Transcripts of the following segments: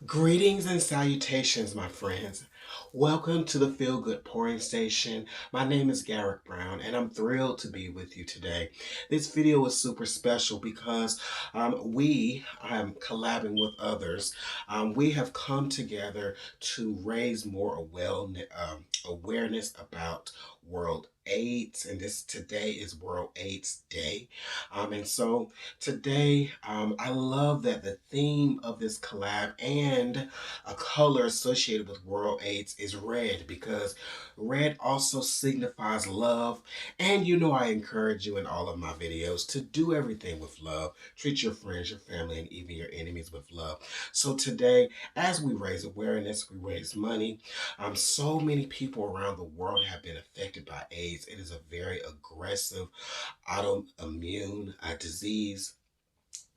Greetings and salutations, my friends. Welcome to the Feel Good Pouring Station. My name is Garrick Brown, and I'm thrilled to be with you today. This video is super special because I'm collabing with others. We have come together to raise more awareness about World AIDS, and this today is World AIDS Day. And so today, I love that the theme of this collab and a color associated with World AIDS is red because red also signifies love. And you know, I encourage you in all of my videos to do everything with love. Treat your friends, your family, and even your enemies with love. So today, as we raise awareness, we raise money. So many people around the world have been affected by AIDS. It is a very aggressive autoimmune disease.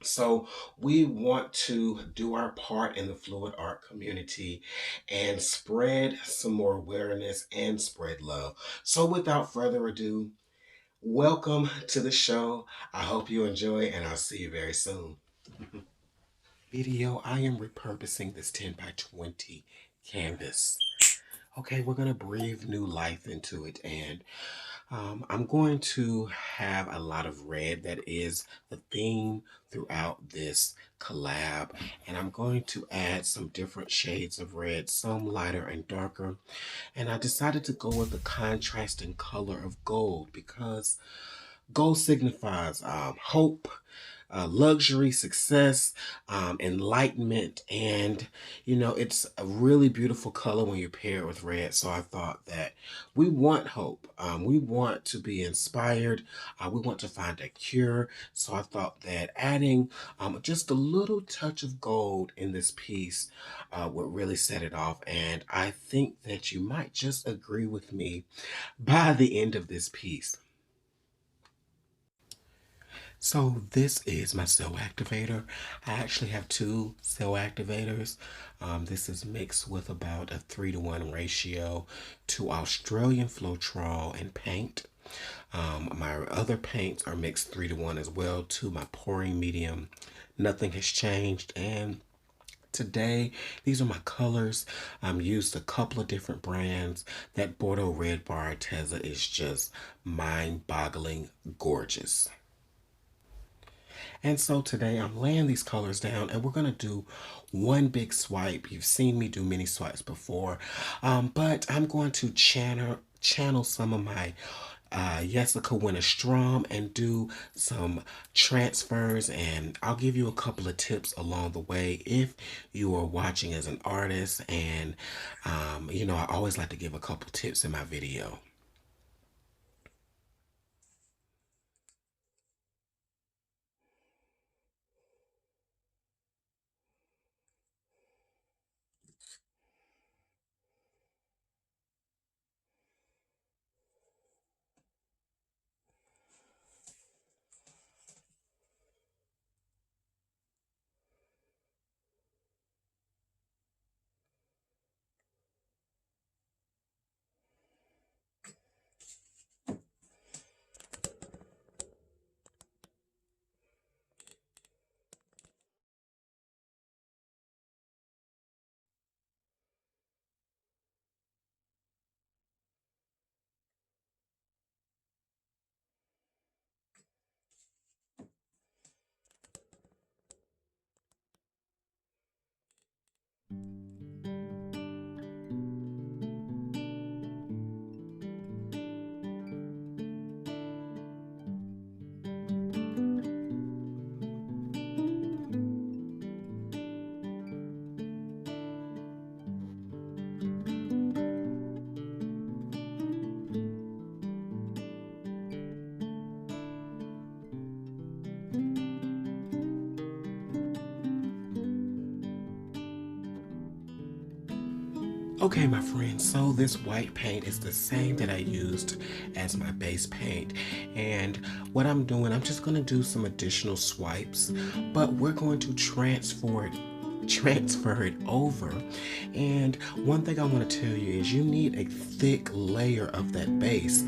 So we want to do our part in the fluid art community and spread some more awareness and spread love. So without further ado, welcome to the show. I hope you enjoy and I'll see you very soon. Video, I am repurposing this 10 by 20 canvas. Okay, we're gonna breathe new life into it, and I'm going to have a lot of red. That is the theme throughout this collab, and I'm going to add some different shades of red, some lighter and darker. And I decided to go with the contrasting color of gold because gold signifies hope, luxury, success, enlightenment, and you know, it's a really beautiful color when you pair it with red. So I thought that we want hope, we want to be inspired, we want to find a cure. So I thought that adding just a little touch of gold in this piece would really set it off. And I think that you might just agree with me by the end of this piece. So this is my cell activator. I actually have two cell activators. This is mixed with about a 3-to-1 ratio to Australian Floetrol and paint. My other paints are mixed 3-to-1 as well to my pouring medium. Nothing has changed, and today, these are my colors. Used a couple of different brands. That Bordeaux Red Bar Arteza is just mind-boggling gorgeous. And so today I'm laying these colors down and we're going to do one big swipe. You've seen me do many swipes before, but I'm going to channel some of my Jessica Winter Strom and do some transfers, and I'll give you a couple of tips along the way if you are watching as an artist. And you know, I always like to give a couple tips in my video. Okay, my friends, so this white paint is the same that I used as my base paint. And what I'm doing, I'm just going to do some additional swipes, but we're going to transfer it over. And one thing I want to tell you is you need a thick layer of that base.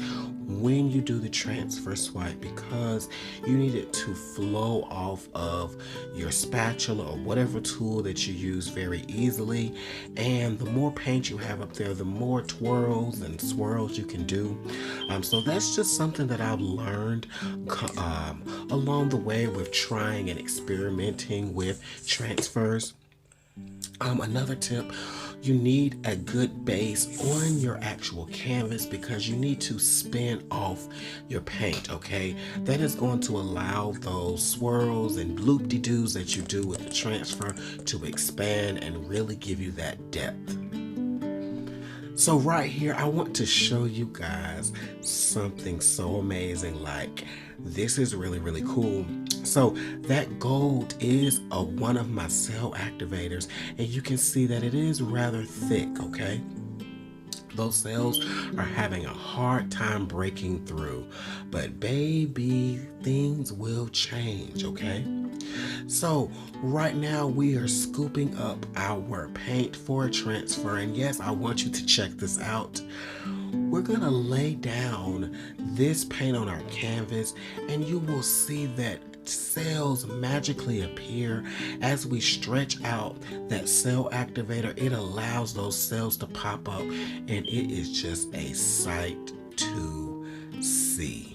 when you do the transfer swipe, because you need it to flow off of your spatula or whatever tool that you use very easily. And the more paint you have up there, the more twirls and swirls you can do. So that's just something that I've learned along the way with trying and experimenting with transfers. Another tip, you need a good base on your actual canvas because you need to spin off your paint, okay? That is going to allow those swirls and loop-de-doos that you do with the transfer to expand and really give you that depth. So right here, I want to show you guys something so amazing. Like, this is really, really cool. So that gold is one of my cell activators, and you can see that it is rather thick, okay? Those cells are having a hard time breaking through, but baby, things will change, okay? So right now we are scooping up our paint for a transfer, and yes, I want you to check this out. We're gonna lay down this paint on our canvas, and you will see that cells magically appear as we stretch out that cell activator. It allows those cells to pop up, and it is just a sight to see.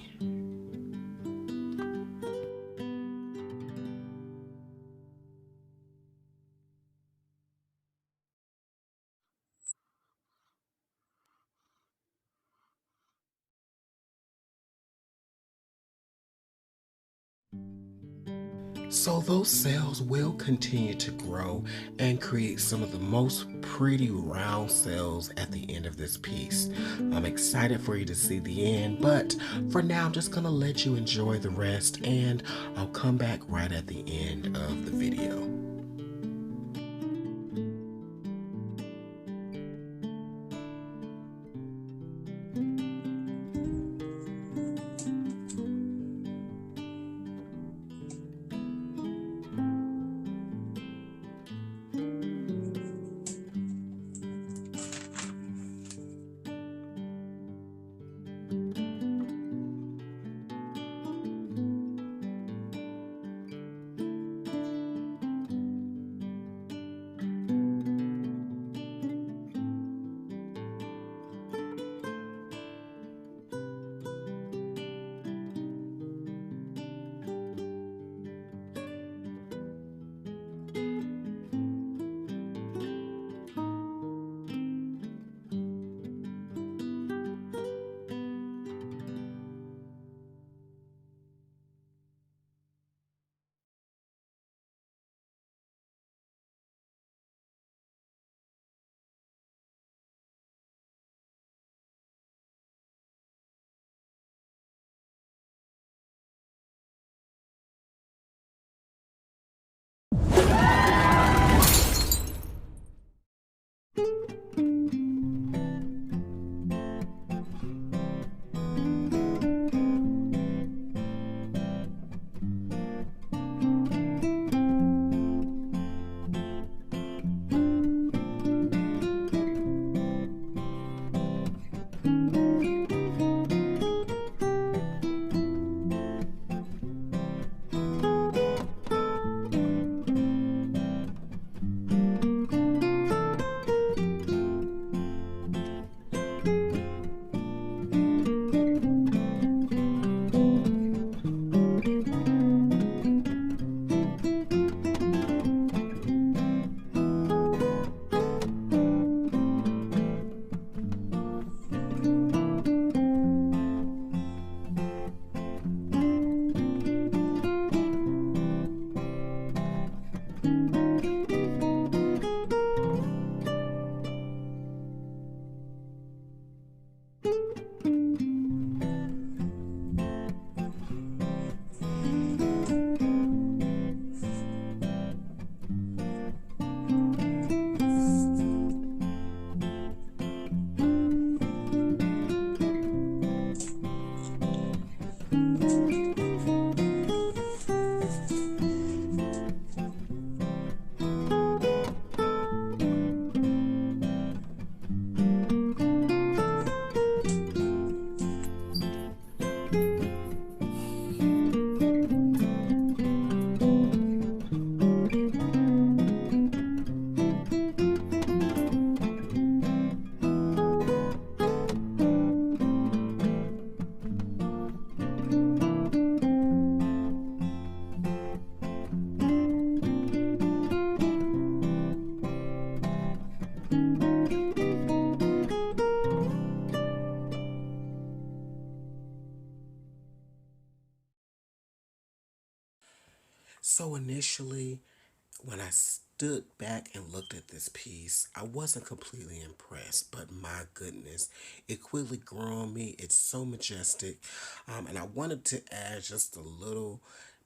So those cells will continue to grow and create some of the most pretty round cells at the end of this piece. I'm excited for you to see the end, but for now I'm just gonna let you enjoy the rest, and I'll come back right at the end of the video. So initially, when I stood back and looked at this piece, I wasn't completely impressed, but my goodness, it quickly grew on me. It's so majestic. And I wanted to add just a little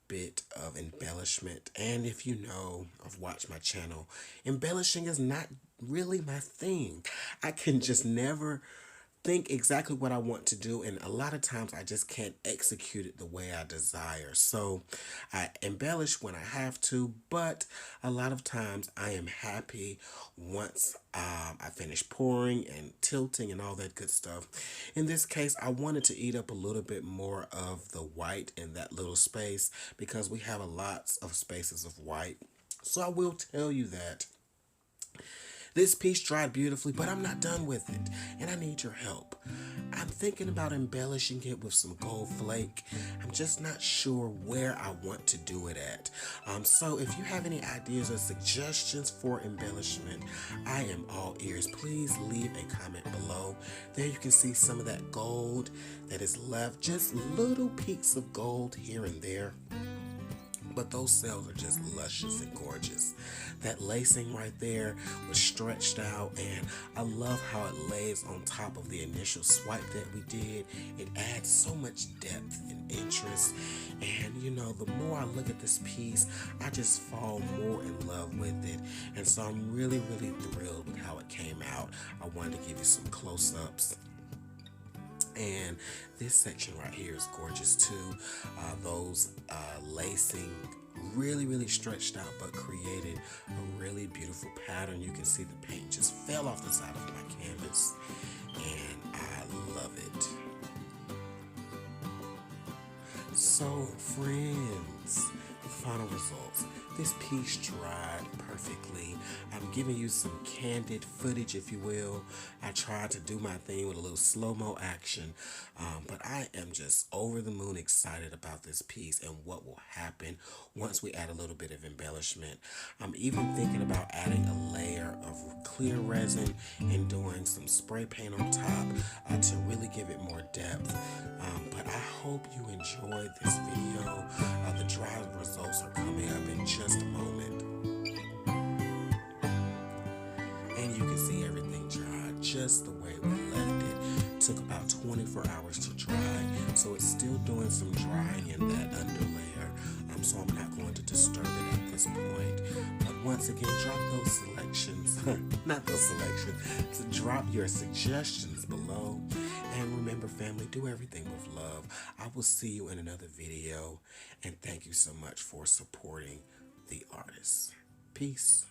bit of embellishment. And if you know, I've watched my channel, embellishing is not really my thing. I can just never think exactly what I want to do, and a lot of times I just can't execute it the way I desire. So I embellish when I have to, but a lot of times I am happy once I finish pouring and tilting and all that good stuff. In this case, I wanted to eat up a little bit more of the white in that little space because we have a lots of spaces of white. So I will tell you that this piece dried beautifully, but I'm not done with it, and I need your help. I'm thinking about embellishing it with some gold flake. I'm just not sure where I want to do it at. So if you have any ideas or suggestions for embellishment, I am all ears. Please leave a comment below. There you can see some of that gold that is left, just little peaks of gold here and there. But those cells are just luscious and gorgeous. That lacing right there was stretched out, and I love how it lays on top of the initial swipe that we did. It adds so much depth and interest, and you know, the more I look at this piece, I just fall more in love with it. And so I'm really thrilled with how it came out. I wanted to give you some close-ups. And this section right here is gorgeous too. Those lacing really stretched out, but created a really beautiful pattern. You can see the paint just fell off the side of my canvas, and I love it. So friends, the final results. This piece dried perfectly. I'm giving you some candid footage, if you will. I tried to do my thing with a little slow-mo action, but I am just over the moon excited about this piece and what will happen once we add a little bit of embellishment. I'm even thinking about adding a layer of clear resin and doing some spray paint on top to really give it more depth. But I hope you enjoyed this video. The dry results are coming up in just a moment. And you can see everything dried just the way we left it. Took about 24 hours to dry, so it's still doing some drying in that underlayer. So I'm not going to disturb it at this point. But once again, drop those selections, not those selections, so drop your suggestions below. And remember, family, do everything with love. I will see you in another video, and thank you so much for supporting the artist. Peace.